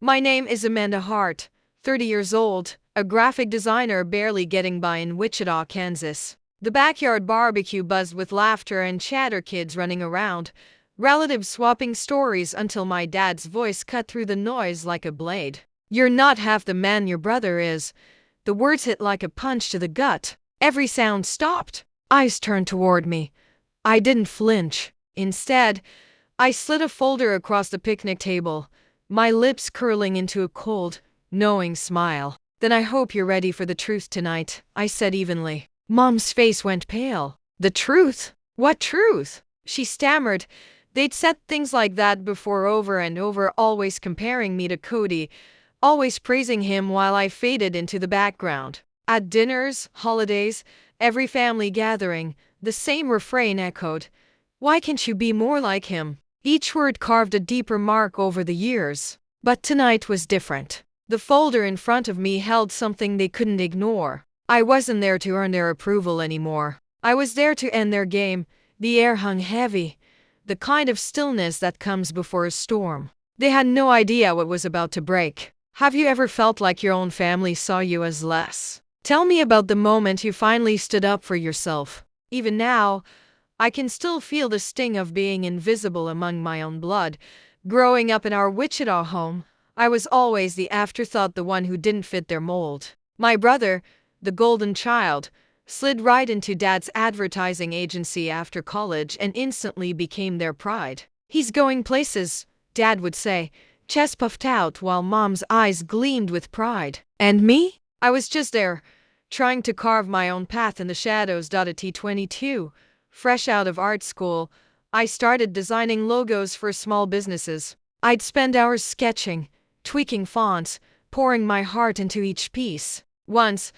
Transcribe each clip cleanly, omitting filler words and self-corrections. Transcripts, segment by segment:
My name is Amanda Hart, 30 years old, a graphic designer barely getting by in Wichita, Kansas. The backyard barbecue buzzed with laughter and chatter, kids running around, relatives swapping stories until my dad's voice cut through the noise like a blade. "You're not half the man your brother is." The words hit like a punch to the gut. Every sound stopped. Eyes turned toward me. I didn't flinch. Instead, I slid a folder across the picnic table, my lips curling into a cold, knowing smile. "Then I hope you're ready for the truth tonight," I said evenly. Mom's face went pale. "The truth? What truth?" she stammered. They'd said things like that before, over and over, always comparing me to Cody, always praising him while I faded into the background. At dinners, holidays, every family gathering, the same refrain echoed. "Why can't you be more like him?" Each word carved a deeper mark over the years. But tonight was different. The folder in front of me held something they couldn't ignore. I wasn't there to earn their approval anymore. I was there to end their game. The air hung heavy, the kind of stillness that comes before a storm. They had no idea what was about to break. Have you ever felt like your own family saw you as less? Tell me about the moment you finally stood up for yourself. Even now, I can still feel the sting of being invisible among my own blood. Growing up in our Wichita home, I was always the afterthought, the one who didn't fit their mold. My brother, the golden child, slid right into Dad's advertising agency after college and instantly became their pride. "He's going places," Dad would say, chest puffed out while Mom's eyes gleamed with pride. And me? I was just there, trying to carve my own path in the shadows. At T22, fresh out of art school, I started designing logos for small businesses. I'd spend hours sketching, tweaking fonts, pouring my heart into each piece. Once,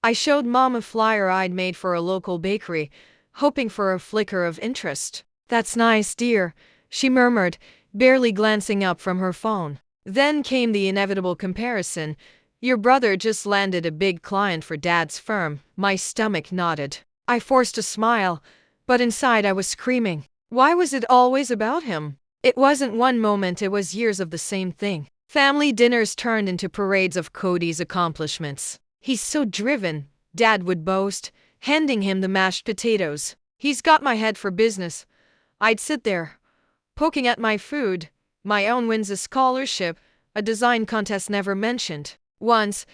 I showed Mom a flyer I'd made for a local bakery, hoping for a flicker of interest. "That's nice, dear," she murmured, barely glancing up from her phone. Then came the inevitable comparison. "Your brother just landed a big client for Dad's firm." My stomach knotted. I forced a smile, but inside I was screaming. Why was it always about him? It wasn't one moment, it was years of the same thing. Family dinners turned into parades of Cody's accomplishments. "He's so driven," Dad would boast, handing him the mashed potatoes. "He's got my head for business." I'd sit there, poking at my food. My own wins, a scholarship, a design contest never mentioned. Once,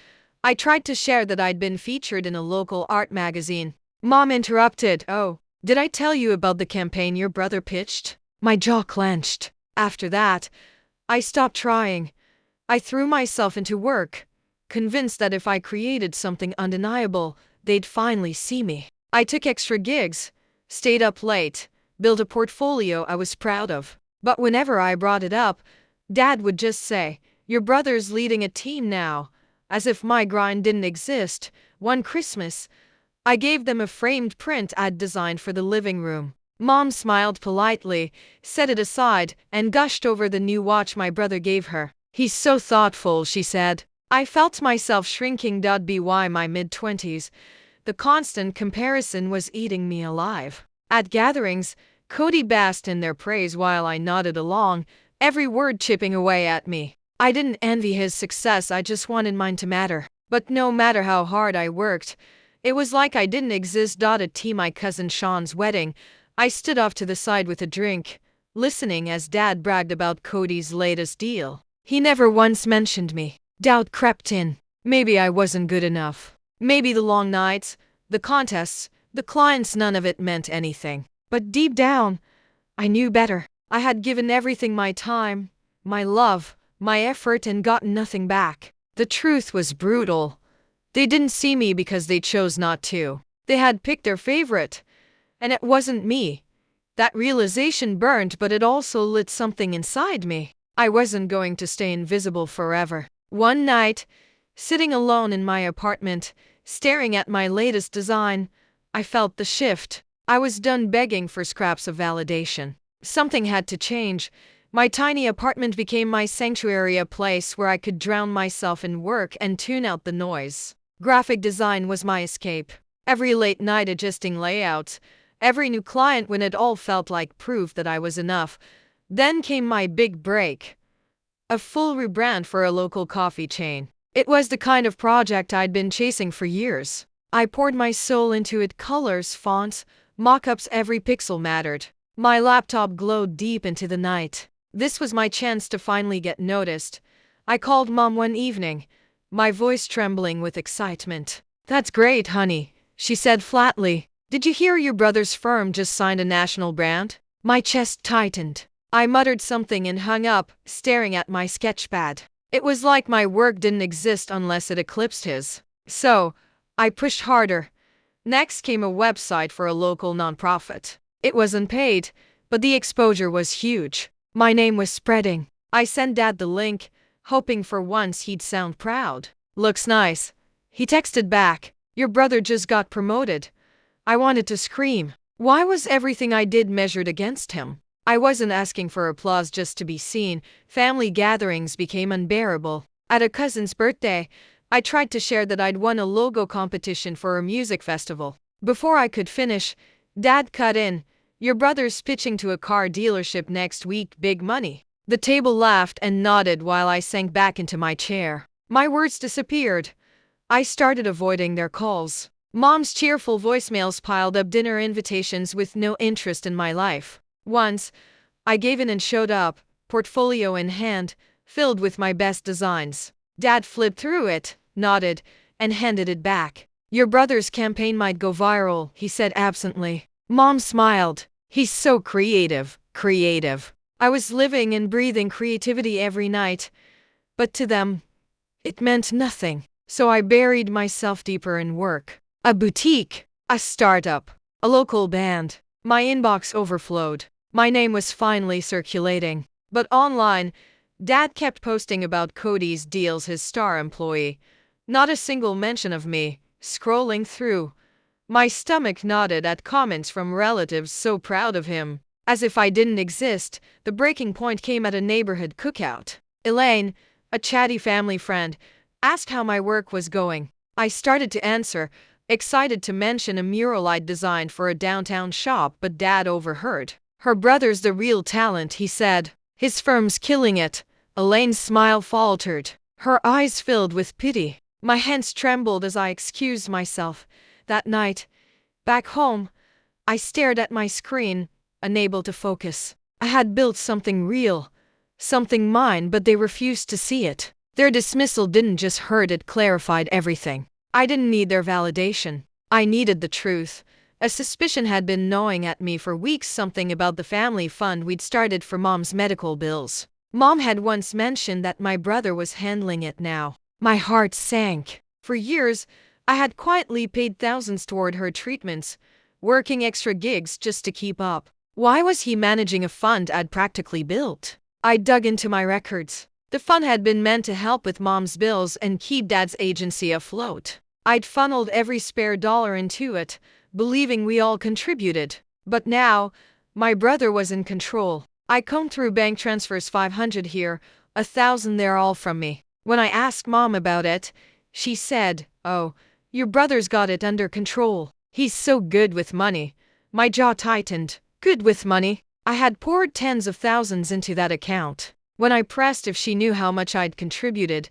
I tried to share that I'd been featured in a local art magazine. Mom interrupted. "Oh, did I tell you about the campaign your brother pitched?" My jaw clenched. After that, I stopped trying. I threw myself into work, convinced that if I created something undeniable, they'd finally see me. I took extra gigs, stayed up late, built a portfolio I was proud of. But whenever I brought it up, Dad would just say, "Your brother's leading a team now," as if my grind didn't exist. One Christmas, I gave them a framed print I'd designed for the living room. Mom smiled politely, set it aside, and gushed over the new watch my brother gave her. "He's so thoughtful," she said. I felt myself shrinking. By my mid-20s, the constant comparison was eating me alive. At gatherings, Cody basked in their praise while I nodded along, every word chipping away at me. I didn't envy his success, I just wanted mine to matter. But no matter how hard I worked, it was like I didn't exist. At my cousin Sean's wedding, I stood off to the side with a drink, listening as Dad bragged about Cody's latest deal. He never once mentioned me. Doubt crept in. Maybe I wasn't good enough. Maybe the long nights, the contests, the clients, none of it meant anything. But deep down, I knew better. I had given everything, my time, my love, my effort, and gotten nothing back. The truth was brutal. They didn't see me because they chose not to. They had picked their favorite, and it wasn't me. That realization burned, but it also lit something inside me. I wasn't going to stay invisible forever. One night, sitting alone in my apartment, staring at my latest design, I felt the shift. I was done begging for scraps of validation. Something had to change. My tiny apartment became my sanctuary, a place where I could drown myself in work and tune out the noise. Graphic design was my escape. Every late night adjusting layouts, every new client, when it all felt like proof that I was enough. Then came my big break. a full rebrand for a local coffee chain. It was the kind of project I'd been chasing for years. I poured my soul into it, colors, fonts, mock-ups, every pixel mattered. My laptop glowed deep into the night. This was my chance to finally get noticed. I called Mom one evening, my voice trembling with excitement. "That's great, honey," she said flatly. "Did you hear your brother's firm just signed a national brand?" My chest tightened. I muttered something and hung up, staring at my sketchpad. It was like my work didn't exist unless it eclipsed his. So, I pushed harder. Next came a website for a local nonprofit. It was unpaid, but the exposure was huge. My name was spreading. I sent Dad the link, hoping for once he'd sound proud. "Looks nice," he texted back. "Your brother just got promoted." I wanted to scream. Why was everything I did measured against him? I wasn't asking for applause just to be seen. Family gatherings became unbearable. At a cousin's birthday, I tried to share that I'd won a logo competition for a music festival. Before I could finish, Dad cut in. "Your brother's pitching to a car dealership next week, big money." The table laughed and nodded while I sank back into my chair. My words disappeared. I started avoiding their calls. Mom's cheerful voicemails piled up, dinner invitations with no interest in my life. Once, I gave in and showed up, portfolio in hand, filled with my best designs. Dad flipped through it, nodded, and handed it back. "Your brother's campaign might go viral," he said absently. Mom smiled. "He's so creative." I was living and breathing creativity every night, but to them, it meant nothing. So I buried myself deeper in work. A boutique, a startup, a local band. My inbox overflowed. My name was finally circulating. But online, Dad kept posting about Cody's deals, his star employee. Not a single mention of me. Scrolling through, my stomach nodded at comments from relatives so proud of him. As if I didn't exist, the breaking point came at a neighborhood cookout. Elaine, a chatty family friend, asked how my work was going. I started to answer, excited to mention a mural I'd designed for a downtown shop, but Dad overheard. "Her brother's the real talent," he said. "His firm's killing it." Elaine's smile faltered. Her eyes filled with pity. My hands trembled as I excused myself. That night, back home, I stared at my screen, unable to focus. I had built something real, something mine, but they refused to see it. Their dismissal didn't just hurt, it clarified everything. I didn't need their validation. I needed the truth. A suspicion had been gnawing at me for weeks, something about the family fund we'd started for Mom's medical bills. Mom had once mentioned that my brother was handling it now. My heart sank. For years, I had quietly paid thousands toward her treatments, working extra gigs just to keep up. Why was he managing a fund I'd practically built? I dug into my records. The fund had been meant to help with Mom's bills and keep Dad's agency afloat. I'd funneled every spare dollar into it, believing we all contributed. But now, my brother was in control. I combed through bank transfers, 500 here, 1,000 there, all from me. When I asked Mom about it, she said, "Oh, your brother's got it under control. He's so good with money." My jaw tightened. Good with money? I had poured tens of thousands into that account. When I pressed if she knew how much I'd contributed,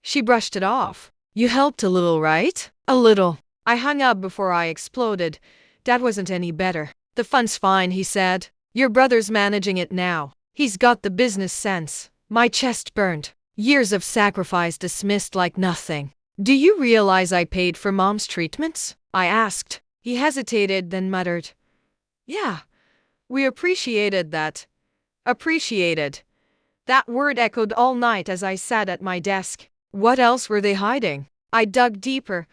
she brushed it off. "You helped a little, right?" "A little." I hung up before I exploded. Dad wasn't any better. "The fund's fine," he said. "Your brother's managing it now. He's got the business sense." My chest burned. Years of sacrifice dismissed like nothing. "Do you realize I paid for Mom's treatments?" I asked. He hesitated, then muttered, "Yeah, we appreciated that." Appreciated. That word echoed all night as I sat at my desk. What else were they hiding? I dug deeper,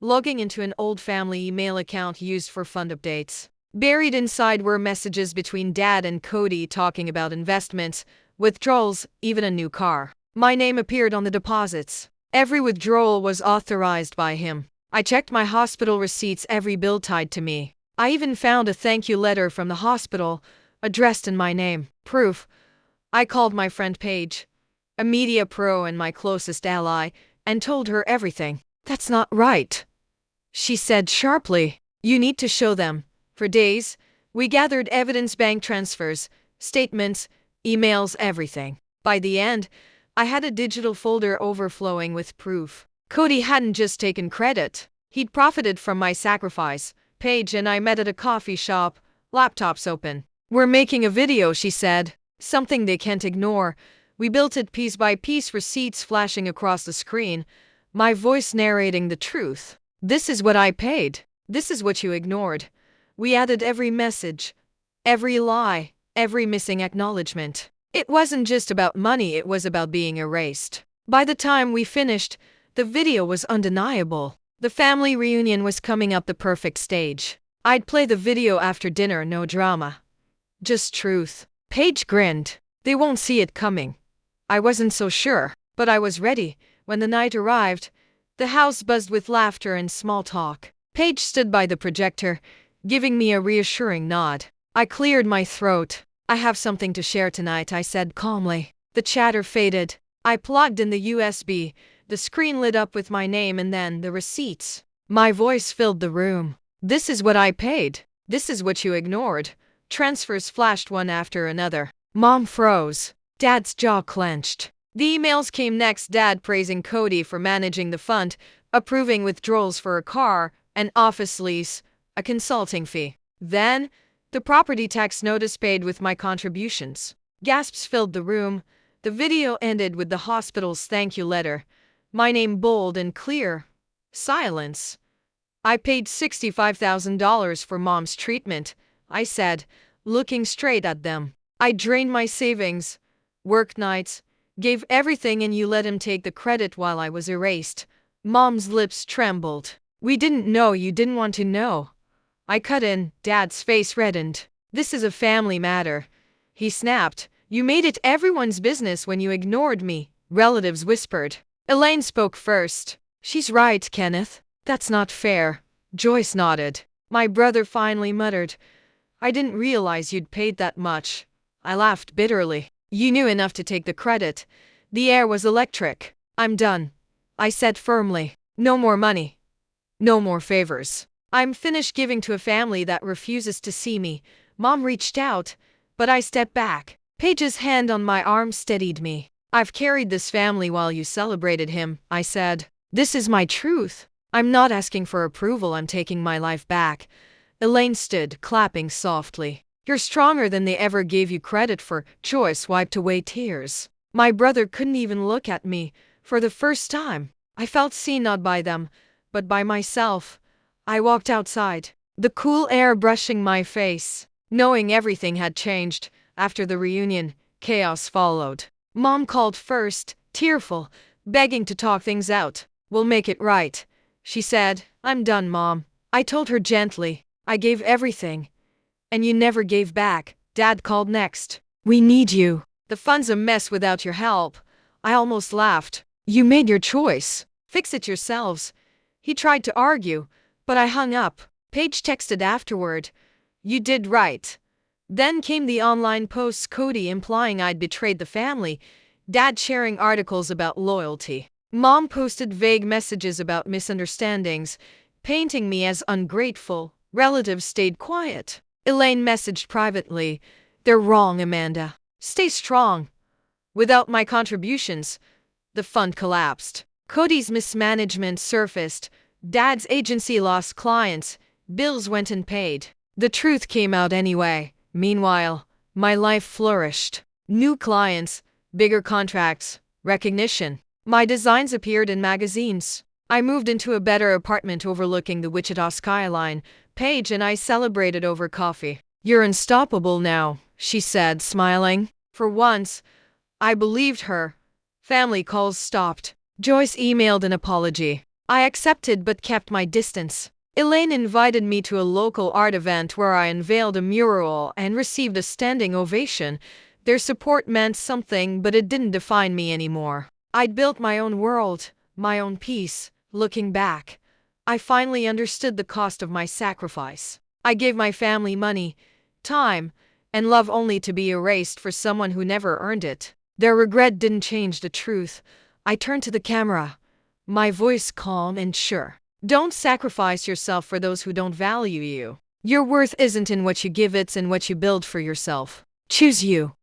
logging into an old family email account used for fund updates. Buried inside were messages between Dad and Cody talking about investments, withdrawals, even a new car. My name appeared on the deposits. Every withdrawal was authorized by him. I checked my hospital receipts, every bill tied to me. I even found a thank you letter from the hospital, addressed in my name. Proof. I called my friend Paige, a media pro and my closest ally, and told her everything. "That's not right," she said sharply. "You need to show them." For days, we gathered evidence, bank transfers, statements, emails, everything. By the end, I had a digital folder overflowing with proof. Cody hadn't just taken credit. He'd profited from my sacrifice. Paige and I met at a coffee shop, laptops open. "We're making a video," she said. "Something they can't ignore." We built it piece by piece, receipts flashing across the screen, my voice narrating the truth. "This is what I paid. This is what you ignored." We added every message, every lie, every missing acknowledgement. It wasn't just about money, it was about being erased. By the time we finished, the video was undeniable. The family reunion was coming up, the perfect stage. I'd play the video after dinner, no drama. Just truth. Paige grinned. "They won't see it coming." I wasn't so sure, but I was ready. When the night arrived, the house buzzed with laughter and small talk. Paige stood by the projector, giving me a reassuring nod. I cleared my throat. "I have something to share tonight," I said calmly. The chatter faded. I plugged in the USB. The screen lit up with my name and then the receipts. My voice filled the room. "This is what I paid. This is what you ignored." Transfers flashed one after another. Mom froze. Dad's jaw clenched. The emails came next, Dad praising Cody for managing the fund, approving withdrawals for a car, an office lease, a consulting fee. Then, the property tax notice paid with my contributions. Gasps filled the room. The video ended with the hospital's thank you letter. My name bold and clear. Silence. "I paid $65,000 for Mom's treatment," I said, looking straight at them. "I drained my savings, worked nights, gave everything, and you let him take the credit while I was erased." Mom's lips trembled. "We didn't know, you didn't want to know." I cut in. Dad's face reddened. "This is a family matter," he snapped. "You made it everyone's business when you ignored me," relatives whispered. Elaine spoke first. "She's right, Kenneth. That's not fair." Joyce nodded. My brother finally muttered, "I didn't realize you'd paid that much." I laughed bitterly. "You knew enough to take the credit." The air was electric. "I'm done," I said firmly. "No more money. No more favors. I'm finished giving to a family that refuses to see me." Mom reached out, but I stepped back. Paige's hand on my arm steadied me. "I've carried this family while you celebrated him," I said. "This is my truth. I'm not asking for approval, I'm taking my life back." Elaine stood, clapping softly. "You're stronger than they ever gave you credit for." Joyce wiped away tears. My brother couldn't even look at me. For the first time, I felt seen, not by them, but by myself. I walked outside, the cool air brushing my face. Knowing everything had changed, after the reunion, chaos followed. Mom called first, tearful, begging to talk things out. "We'll make it right," she said. "I'm done, Mom." I told her gently. "I gave everything, and you never gave back." Dad called next. "We need you. The fund's a mess without your help." I almost laughed. "You made your choice. Fix it yourselves." He tried to argue, but I hung up. Paige texted afterward, "You did right." Then came the online posts, Cody implying I'd betrayed the family, Dad sharing articles about loyalty. Mom posted vague messages about misunderstandings, painting me as ungrateful. Relatives stayed quiet. Elaine messaged privately, "They're wrong, Amanda. Stay strong." Without my contributions, the fund collapsed. Cody's mismanagement surfaced. Dad's agency lost clients. Bills went unpaid. The truth came out anyway. Meanwhile, my life flourished. New clients, bigger contracts, recognition. My designs appeared in magazines. I moved into a better apartment overlooking the Wichita skyline. Paige and I celebrated over coffee. "You're unstoppable now," she said, smiling. For once, I believed her. Family calls stopped. Joyce emailed an apology. I accepted but kept my distance. Elaine invited me to a local art event where I unveiled a mural and received a standing ovation. Their support meant something, but it didn't define me anymore. I'd built my own world, my own peace. Looking back, I finally understood the cost of my sacrifice. I gave my family money, time, and love only to be erased for someone who never earned it. Their regret didn't change the truth. I turned to the camera, my voice calm and sure. "Don't sacrifice yourself for those who don't value you. Your worth isn't in what you give, it's in what you build for yourself. Choose you."